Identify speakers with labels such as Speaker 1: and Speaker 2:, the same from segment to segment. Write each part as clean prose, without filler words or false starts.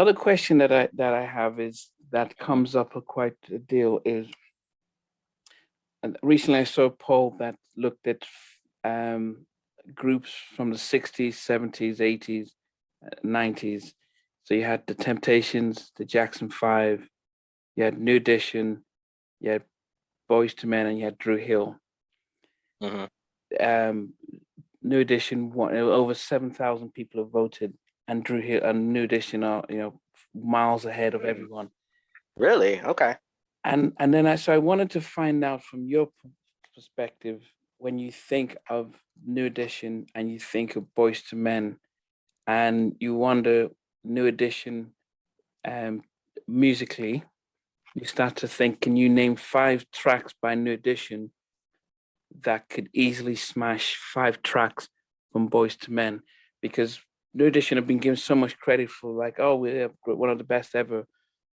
Speaker 1: other question that I have is that comes up quite a deal is, and recently I saw a poll that looked at um, groups from the 60s, 70s, 80s, 90s. So you had the Temptations, the Jackson 5, you had New Edition, you had Boyz II Men, and you had Drew Hill.
Speaker 2: Mhm.
Speaker 1: Um, New Edition won. Over 7,000 people have voted, and Drew Hill and New Edition are miles ahead of everyone.
Speaker 2: Really? Okay.
Speaker 1: And then I wanted to find out from your perspective, when you think of New Edition and you think of Boyz II Men, and you wonder New Edition musically, you start to think, can you name 5 tracks by New Edition that could easily smash 5 tracks from Boyz II Men? Because New Edition have been given so much credit for, like, oh, we're one of the best ever.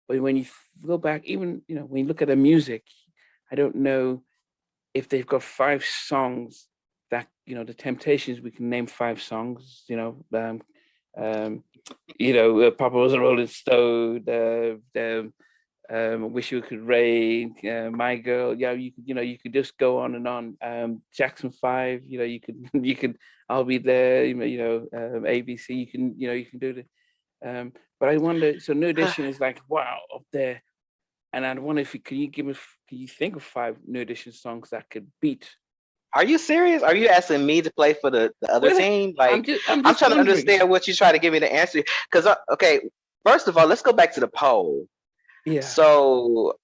Speaker 1: But when you go back, even when you look at the music, I don't know if they've got 5 songs that the Temptations. We can name 5 songs. Papa was a Rolling Stone. Wish You Could Rain. My Girl. Yeah, you could just go on and on. Jackson 5. You could. I'll Be There. ABC. You can do the. But I wonder. So New Edition is like, wow, up there. And I wonder if can you think of 5 New Edition songs that could beat?
Speaker 2: Are you serious? Are you asking me to play for the other
Speaker 1: Well,
Speaker 2: team?
Speaker 1: I'm
Speaker 2: Like,
Speaker 1: just
Speaker 2: I'm trying to
Speaker 1: wondering.
Speaker 2: understand what you try to give me the answer. Because, okay, first of all, let's go back to the poll.
Speaker 1: Yeah.
Speaker 2: So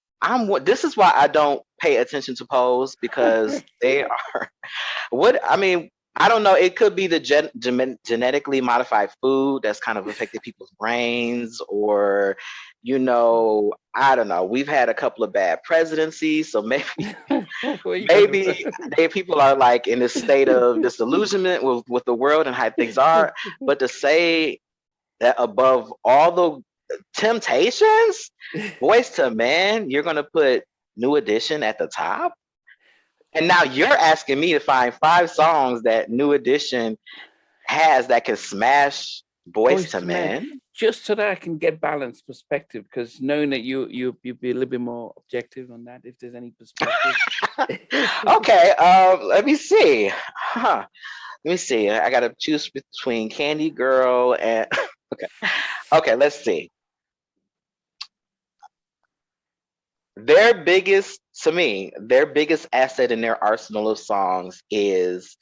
Speaker 2: this is why I don't pay attention to polls, because they are I don't know. It could be the genetically modified food that's kind of affected people's brains, or, I don't know. We've had a couple of bad presidencies, so maybe people are like in this state of disillusionment with the world and how things are. But to say that above all the Temptations, Boyz II Men, you're gonna put New Edition at the top? And now you're asking me to find 5 songs that New Edition has that can smash Boyz II Men?
Speaker 1: Just so that I can get balanced perspective, because knowing that you'd be a little bit more objective on that, if there's any perspective.
Speaker 2: Okay, let me see. Let me see. I gotta choose between Candy Girl and okay, let's see. Their biggest asset in their arsenal of songs is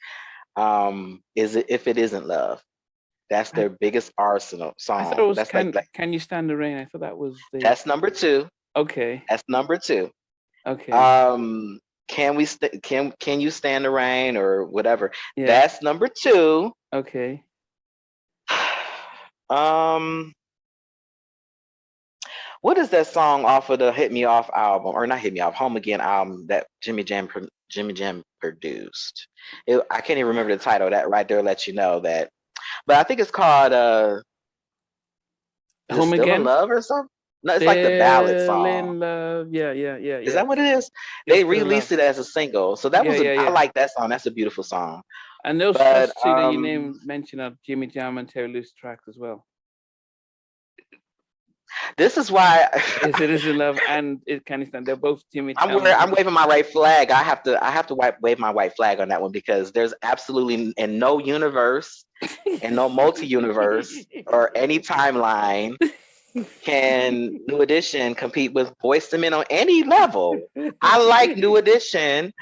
Speaker 2: it If It Isn't Love. That's their biggest arsenal
Speaker 1: I thought it
Speaker 2: song.
Speaker 1: was
Speaker 2: That's like
Speaker 1: Can You Stand the Rain? I thought that was
Speaker 2: that's number 2.
Speaker 1: Okay.
Speaker 2: That's number 2.
Speaker 1: Okay.
Speaker 2: Can You Stand the Rain or whatever?
Speaker 1: Yeah.
Speaker 2: That's number 2.
Speaker 1: Okay.
Speaker 2: What is that song off of the Hit Me Off album, or not Hit Me Off, Home Again album that Jimmy Jam produced? I can't even remember the title. That right there lets you know that. But I think it's called
Speaker 1: Home
Speaker 2: Still in
Speaker 1: Again?
Speaker 2: Love or something. No, it's like the ballad
Speaker 1: Still
Speaker 2: song.
Speaker 1: in Love. Yeah.
Speaker 2: Is that what it is? They released it as a single, so that was I like that song. That's a beautiful song.
Speaker 1: And those first 2 that you mentioned are Jimmy Jam and Terry Lewis tracks as well.
Speaker 2: This is why
Speaker 1: Yes, It Is in Love and It Can Stand. They're both Jimmy Jam.
Speaker 2: I'm waving my right flag. I have to wave my white flag on that one, because there's absolutely in no universe, in no multi-universe or any timeline can New Edition compete with Boyz II Men on any level. I like New Edition,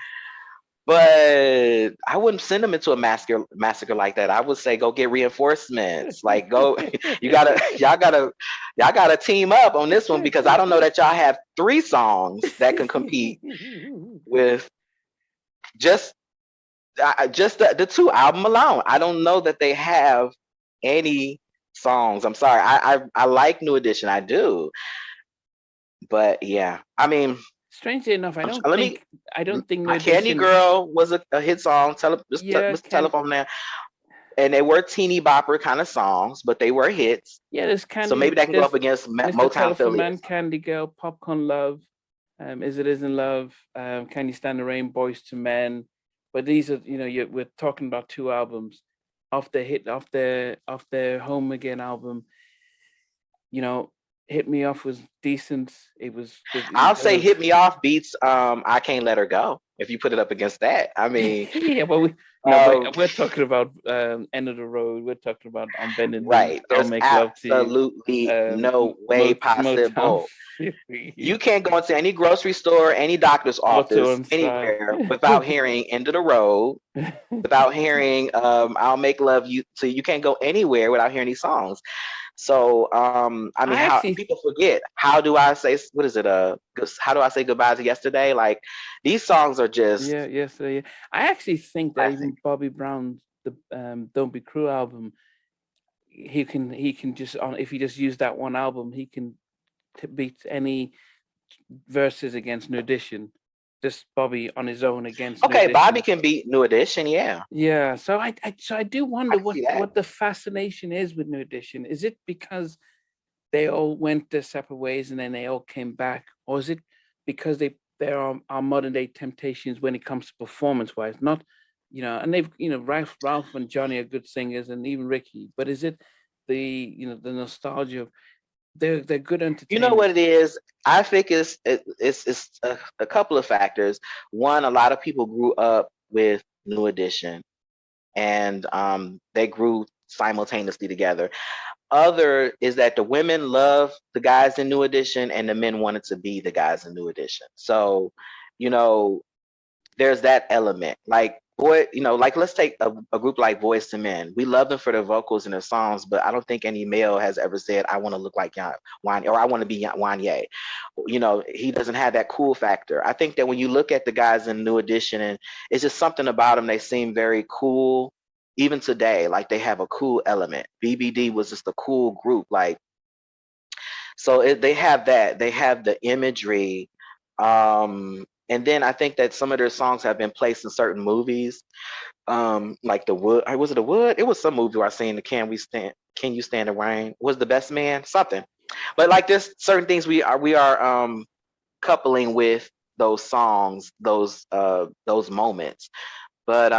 Speaker 2: but I wouldn't send them into a massacre like that. I would say go get reinforcements. Like go, y'all gotta team up on this one, because I don't know that y'all have 3 songs that can compete with just the 2 album alone. I don't know that they have any songs. I'm sorry. I like New Edition. I do. But yeah, I mean,
Speaker 1: strangely enough, I don't think New
Speaker 2: My Candy
Speaker 1: Edition...
Speaker 2: Girl was a hit song. Telephone there. And they were teeny bopper kind of songs, but they were hits.
Speaker 1: Yeah, there's Candy.
Speaker 2: So maybe that can go up against Motown
Speaker 1: Telephone Man, Candy Girl, Popcorn Love, Is It Isn't Love, Can You Stand the Rain, Boyz II Men. But these are, we're talking about 2 albums off their Home Again album. Hit Me Off was decent. It was
Speaker 2: I'll say Hit Me Off beats I Can't Let Her Go if you put it up against that. I mean,
Speaker 1: yeah, but we're talking about End of the Road. We're talking about On Bended Knee,
Speaker 2: right.
Speaker 1: I'll
Speaker 2: There's
Speaker 1: Make Love to You,
Speaker 2: absolutely no way
Speaker 1: Motown
Speaker 2: possible. You can't go into any grocery store, any doctor's
Speaker 1: Auto
Speaker 2: office,
Speaker 1: and Style.
Speaker 2: anywhere without hearing End of the Road, without hearing I'll Make Love You. So you can't go anywhere without hearing these songs. So I mean,
Speaker 1: I
Speaker 2: how
Speaker 1: actually,
Speaker 2: people forget, how do I say, what is it, how do I say goodbye to yesterday? Like, these songs are just
Speaker 1: yeah, yesterday. I actually think that
Speaker 2: classic.
Speaker 1: even Bobby Brown's the Don't Be Cruel album, he can just if he just used that one album, he can beat any verses against New Edition. Just Bobby on his own against New
Speaker 2: Okay, Bobby
Speaker 1: Edition.
Speaker 2: can beat New Edition, yeah.
Speaker 1: Yeah, so I do
Speaker 2: I
Speaker 1: wonder
Speaker 2: can see that.
Speaker 1: what the fascination is with New Edition. Is it because they all went their separate ways and then they all came back, or is it because there are modern day temptations when it comes to performance wise? Not, and they've Ralph and Johnny are good singers, and even Ricky. But is it the nostalgia of they're good
Speaker 2: You know what
Speaker 1: entertainers?
Speaker 2: it is? I think it's a couple of factors. One, a lot of people grew up with New Edition, and they grew simultaneously together. Other is that the women love the guys in New Edition, and the men wanted to be the guys in New Edition. So, you know, there's that element. Like, like, let's take a group like Boyz II Men. We love them for their vocals and their songs, but I don't think any male has ever said, I want to look like Wanye, or I want to be Wanye. He doesn't have that cool factor. I think that when you look at the guys in New Edition, and it's just something about them, they seem very cool. Even today, like, they have a cool element. BBD was just a cool group. Like, so they have that. They have the imagery. And then I think that some of their songs have been placed in certain movies. Like The Wood. Was it The Wood? It was some movie where I seen the Can You Stand the Rain? Was The Best Man? Something. But like, there's certain things we are coupling with those songs, those moments. But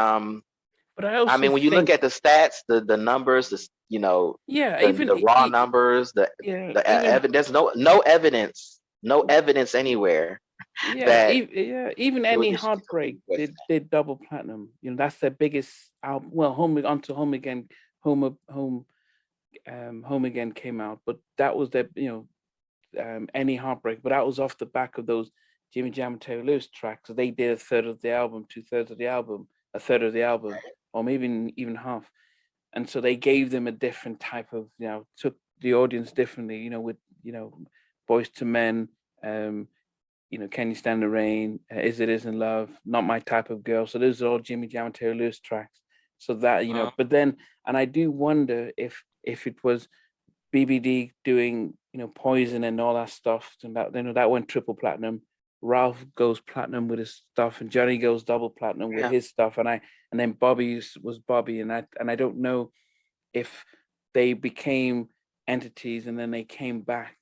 Speaker 1: But I
Speaker 2: I
Speaker 1: also
Speaker 2: mean, when you look
Speaker 1: think,
Speaker 2: at the stats, the numbers,
Speaker 1: yeah,
Speaker 2: the raw numbers,
Speaker 1: yeah,
Speaker 2: the
Speaker 1: even
Speaker 2: evidence, no evidence, no evidence anywhere
Speaker 1: yeah,
Speaker 2: that
Speaker 1: even
Speaker 2: New
Speaker 1: Any
Speaker 2: Edition can compete
Speaker 1: Heartbreak
Speaker 2: with.
Speaker 1: did double platinum. That's their biggest album. Well, Home Again, Home Again came out, but that was their Any Heartbreak. But that was off the back of those Jimmy Jam and Terry Lewis tracks. So they did a third of the album, 2/3 of the album, a third of the album, or maybe even half. And so they gave them a different type of took the audience differently. With Boys to Men. Can You Stand the Rain? Is It Isn't Love? Not My Type of Girl. So those are all Jimmy Jam and Terry Lewis tracks. So that but then, and I do wonder if it was BBD doing Poison and all that stuff, and that went triple platinum. Ralph goes platinum with his stuff, and Johnny goes double platinum with
Speaker 2: Yeah,
Speaker 1: his stuff, and then Bobby was Bobby, and I don't know if they became entities and then they came back.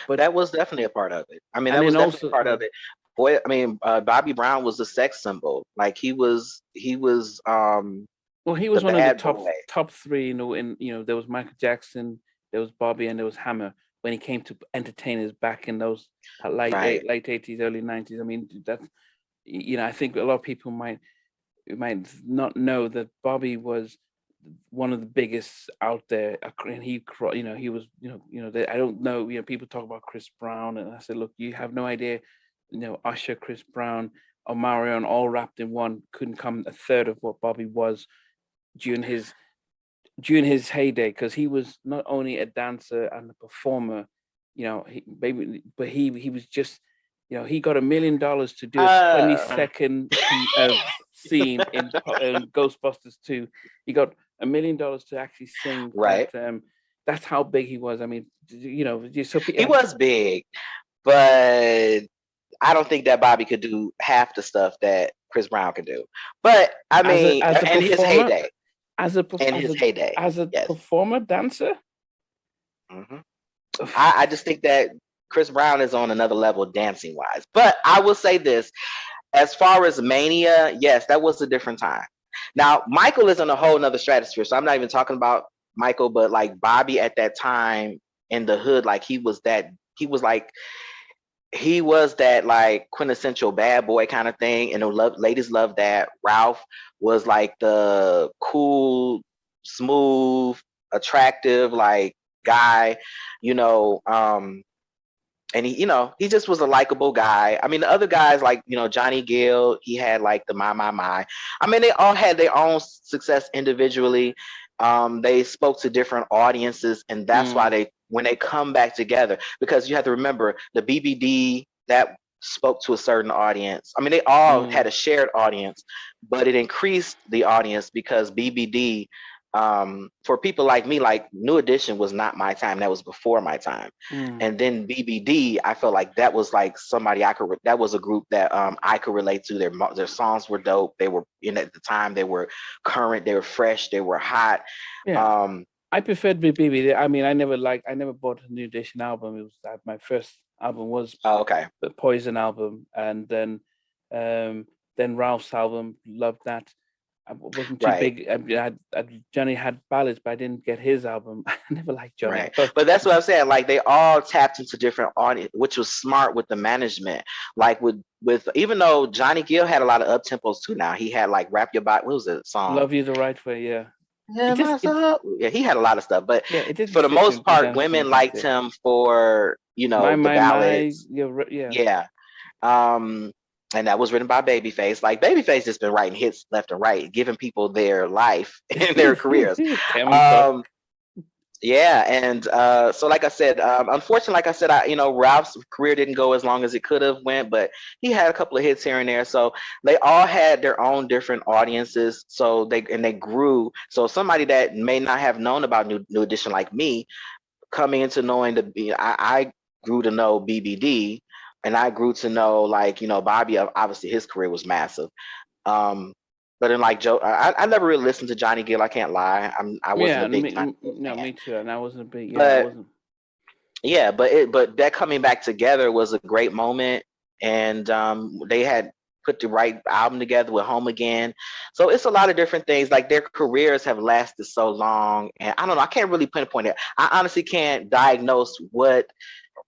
Speaker 1: But
Speaker 2: that was definitely a part of it. I mean,
Speaker 1: and
Speaker 2: that
Speaker 1: then
Speaker 2: was definitely
Speaker 1: also
Speaker 2: a part of it. Boy, I mean, Bobby Brown was the sex symbol. Like, he was
Speaker 1: well, he
Speaker 2: the
Speaker 1: was one of the
Speaker 2: bad
Speaker 1: top
Speaker 2: boy.
Speaker 1: top three. There was Michael Jackson, there was Bobby, and there was Hammer when he came to entertainers back in those
Speaker 2: Right.
Speaker 1: late 80s, early 90s. I mean, that's I think a lot of people might not know that Bobby was one of the biggest out there, and he was I don't know, people talk about Chris Brown, and I said, look, you have no idea, Usher, Chris Brown, Omarion, all wrapped in one, couldn't come a third of what Bobby was during his heyday, because he was not only a dancer and a performer, but he was just, he got $1 million to do a 20-second scene in Ghostbusters 2. He got $1 million to actually sing that.
Speaker 2: Right.
Speaker 1: That's how big he was. I mean, so
Speaker 2: He was big, but I don't think that Bobby could do half the stuff that Chris Brown could do. But I mean,
Speaker 1: as a
Speaker 2: in his
Speaker 1: performer,
Speaker 2: heyday,
Speaker 1: as a
Speaker 2: in his heyday,
Speaker 1: as a
Speaker 2: yes.
Speaker 1: performer dancer.
Speaker 2: hmm I just think that Chris Brown is on another level dancing wise. But I will say this: as far as Mania, yes, that was a different time. Now, Michael is in a whole nother stratosphere, so I'm not even talking about Michael, but like Bobby at that time in the hood. Like he was that like quintessential bad boy kind of thing, and ladies loved that. Ralph was like the cool, smooth, attractive like guy, you know. And he just was a likable guy. I mean, the other guys like Johnny Gill, he had like the my. I mean, they all had their own success individually. They spoke to different audiences, and that's why when they come back together, because you have to remember the BBD that spoke to a certain audience. I mean, they all had a shared audience, but it increased the audience because BBD, for people like me, like New Edition was not my time. That was before my time. And then BBD, I felt like that was like somebody that was a group that I could relate to. Their songs were dope. They were at the time, they were current, they were fresh, they were hot.
Speaker 1: Yeah. I preferred BBD. I mean, I never bought a New Edition album. It was my first album was the Poison album, and then Ralph's album. Loved that. I wasn't too big. Johnny had ballads, but I didn't get his album. I never liked Johnny.
Speaker 2: Right. But that's what I'm saying. Like they all tapped into different audience, which was smart with the management. Like with even though Johnny Gill had a lot of up tempos too. Now he had like Rap Your Body. What was the song?
Speaker 1: Love You the Right Way. Yeah.
Speaker 2: Yeah, he had a lot of stuff, but for the most part, women liked him for the ballads. Yeah. And that was written by Babyface. Like Babyface has been writing hits left and right, giving people their life and their careers. Yeah, and so like I said, unfortunately, like I said, Ralph's career didn't go as long as it could have went, but he had a couple of hits here and there. So they all had their own different audiences. So they grew. So somebody that may not have known about New Edition like me, coming into knowing I grew to know BBD, and I grew to know like Bobby. Obviously, his career was massive. But then like Joe, I never really listened to Johnny Gill. I can't lie. I wasn't a big fan.
Speaker 1: No, me too. And I wasn't a big.
Speaker 2: I wasn't. Yeah, but that coming back together was a great moment, and they had put the right album together with Home Again. So it's a lot of different things. Like their careers have lasted so long, and I don't know. I can't really pinpoint it. I honestly can't diagnose what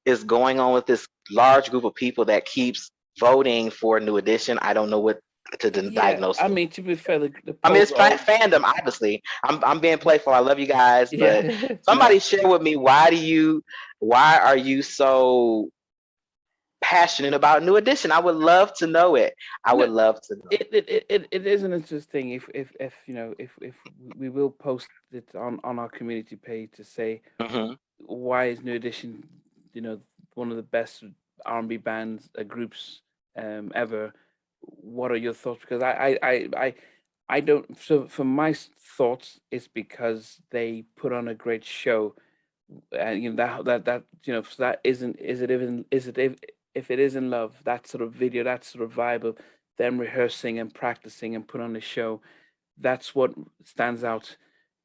Speaker 2: is going on with this large group of people that keeps voting for New Edition. I don't know what to diagnose.
Speaker 1: I mean, to be fair,
Speaker 2: it's fandom. Obviously, I'm being playful. I love you guys, but somebody share with me why are you so passionate about New Edition? I would love to know it. I would love to know.
Speaker 1: It is an interesting thing. If we will post it on our community page to say why is New Edition one of the best R&B bands groups ever. What are your thoughts? Because I don't. So for my thoughts, it's because they put on a great show, and that isn't. If it is in love, that sort of video, that sort of vibe of them rehearsing and practicing and put on a show, that's what stands out.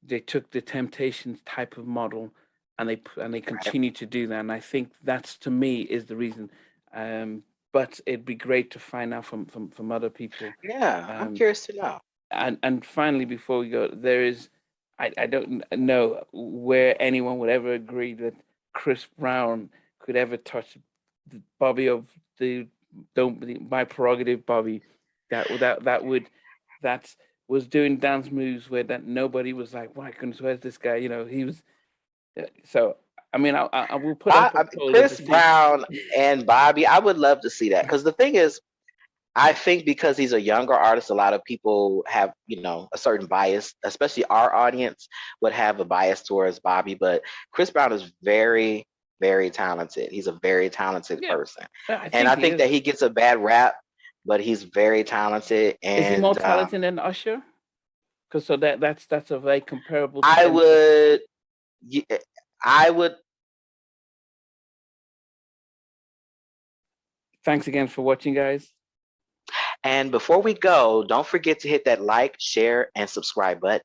Speaker 1: They took the Temptations type of model, and they continue to do that, and I think that's, to me, is the reason. But it'd be great to find out from other people.
Speaker 2: Yeah, I'm curious to know.
Speaker 1: And finally, before we go, there is, I don't know where anyone would ever agree that Chris Brown could ever touch the Bobby of my prerogative Bobby, that was doing dance moves where that nobody was like, my goodness, where's this guy? He was. So I mean, I will put up
Speaker 2: Chris Brown and Bobby. I would love to see that, because the thing is, I think because he's a younger artist, a lot of people have a certain bias, especially our audience would have a bias towards Bobby. But Chris Brown is very, very talented. He's a very talented person, and I think that he gets a bad rap, but he's very talented. And
Speaker 1: is he more talented than Usher? Because that's a very comparable.
Speaker 2: I would.
Speaker 1: Thanks again for watching, guys.
Speaker 2: And before we go, don't forget to hit that like, share, and subscribe button.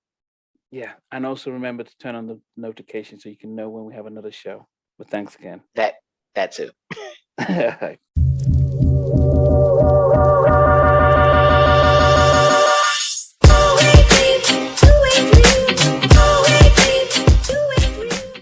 Speaker 1: Yeah, and also remember to turn on the notification so you can know when we have another show. But thanks again.
Speaker 2: That too.